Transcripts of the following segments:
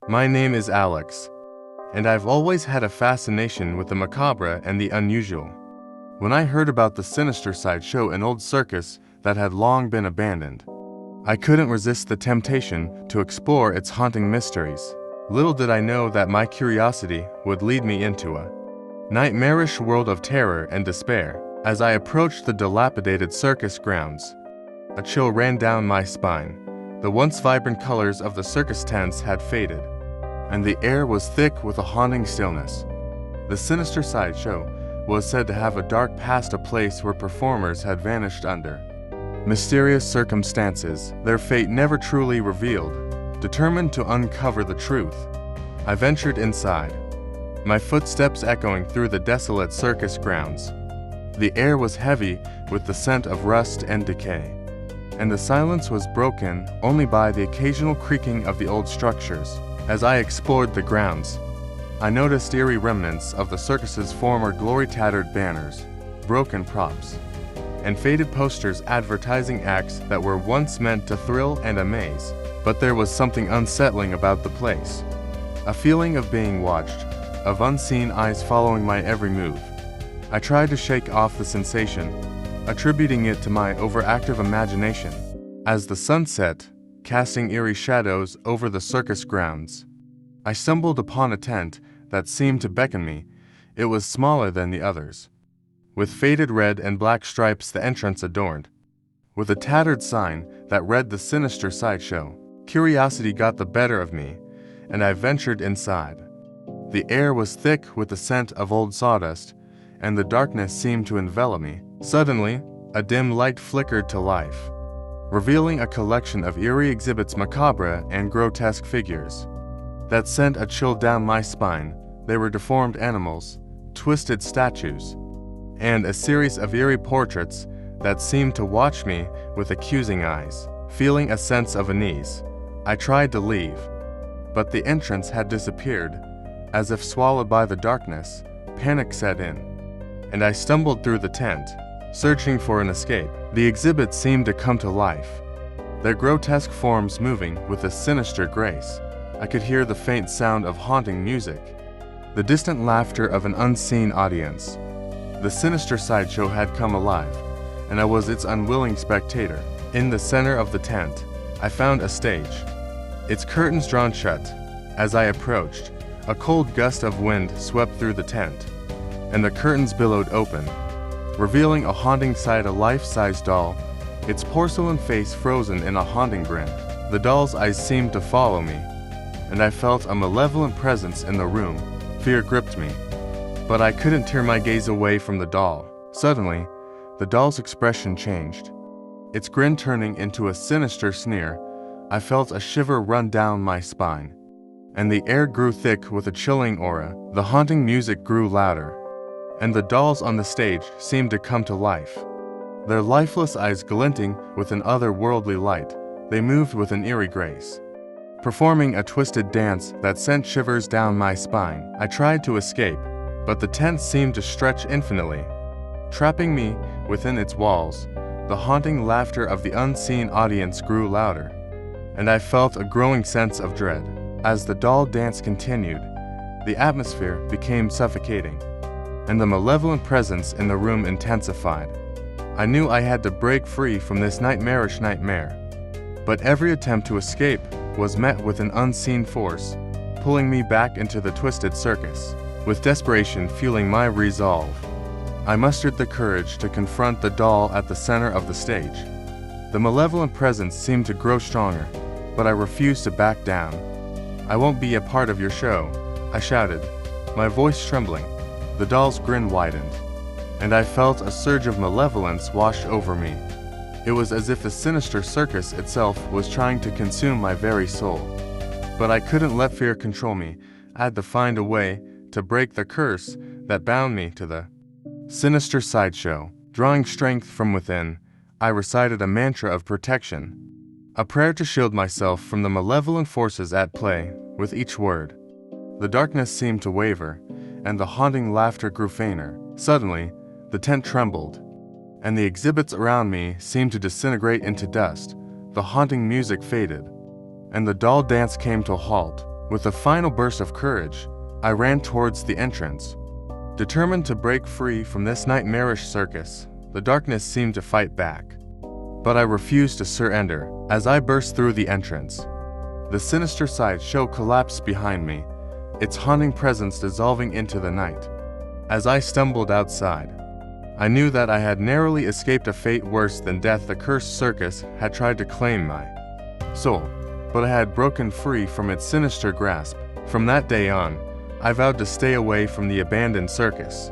My name is Alex, and I've always had a fascination with the macabre and the unusual. When I heard about the Sinister Sideshow, an old circus that had long been abandoned, I couldn't resist the temptation to explore its haunting mysteries. Little did I know that my curiosity would lead me into a nightmarish world of terror and despair. As I approached the dilapidated circus grounds, a chill ran down my spine. The once vibrant colors of the circus tents had faded, and the air was thick with a haunting stillness. The Sinister Sideshow was said to have a dark past, a place where performers had vanished under mysterious circumstances, their fate never truly revealed. Determined to uncover the truth, I ventured inside, my footsteps echoing through the desolate circus grounds. The air was heavy with the scent of rust and decay, and the silence was broken only by the occasional creaking of the old structures. As I explored the grounds, I noticed eerie remnants of the circus's former glory, tattered banners, broken props, and faded posters advertising acts that were once meant to thrill and amaze. But there was something unsettling about the place, a feeling of being watched, of unseen eyes following my every move. I tried to shake off the sensation, attributing it to my overactive imagination. As the sun set, casting eerie shadows over the circus grounds, I stumbled upon a tent that seemed to beckon me. It was smaller than the others, with faded red and black stripes the entrance adorned, with a tattered sign that read "The Sinister Sideshow." Curiosity got the better of me, and I ventured inside. The air was thick with the scent of old sawdust, and the darkness seemed to envelop me. Suddenly, a dim light flickered to life, revealing a collection of eerie exhibits, macabre and grotesque figures that sent a chill down my spine. They were deformed animals, twisted statues, and a series of eerie portraits that seemed to watch me with accusing eyes. Feeling a sense of unease, I tried to leave, but the entrance had disappeared. As if swallowed by the darkness, panic set in, and I stumbled through the tent, searching for an escape. The exhibits seemed to come to life, their grotesque forms moving with a sinister grace. I could hear the faint sound of haunting music, the distant laughter of an unseen audience. The Sinister Sideshow had come alive, and I was its unwilling spectator. In the center of the tent, I found a stage, its curtains drawn shut. As I approached, a cold gust of wind swept through the tent, and the curtains billowed open, revealing a haunting sight: a life-size doll, its porcelain face frozen in a haunting grin. The doll's eyes seemed to follow me, and I felt a malevolent presence in the room. Fear gripped me, but I couldn't tear my gaze away from the doll. Suddenly, the doll's expression changed, its grin turning into a sinister sneer. I felt a shiver run down my spine, and the air grew thick with a chilling aura. The haunting music grew louder, and the dolls on the stage seemed to come to life, their lifeless eyes glinting with an otherworldly light. They moved with an eerie grace, performing a twisted dance that sent shivers down my spine. I tried to escape, but the tent seemed to stretch infinitely, trapping me within its walls. The haunting laughter of the unseen audience grew louder, and I felt a growing sense of dread. As the doll dance continued, the atmosphere became suffocating, and the malevolent presence in the room intensified. I knew I had to break free from this nightmarish nightmare, but every attempt to escape was met with an unseen force, pulling me back into the twisted circus. With desperation fueling my resolve, I mustered the courage to confront the doll at the center of the stage. The malevolent presence seemed to grow stronger, but I refused to back down. "I won't be a part of your show," I shouted, my voice trembling. The doll's grin widened, and I felt a surge of malevolence wash over me. It was as if the sinister circus itself was trying to consume my very soul. But I couldn't let fear control me. I had to find a way to break the curse that bound me to the Sinister Sideshow. Drawing strength from within, I recited a mantra of protection, a prayer to shield myself from the malevolent forces at play. With each word, the darkness seemed to waver, and the haunting laughter grew fainter. Suddenly, the tent trembled, and the exhibits around me seemed to disintegrate into dust. The haunting music faded, and the doll dance came to a halt. With a final burst of courage, I ran towards the entrance. Determined to break free from this nightmarish circus, the darkness seemed to fight back. But I refused to surrender. As I burst through the entrance, the Sinister Sideshow collapsed behind me, its haunting presence dissolving into the night. As I stumbled outside, I knew that I had narrowly escaped a fate worse than death. The cursed circus had tried to claim my soul, but I had broken free from its sinister grasp. From that day on, I vowed to stay away from the abandoned circus,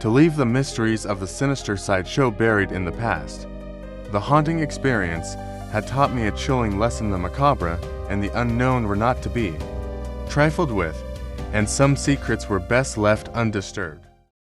to leave the mysteries of the Sinister Sideshow buried in the past. The haunting experience had taught me a chilling lesson: the macabre and the unknown were not to be trifled with, and some secrets were best left undisturbed.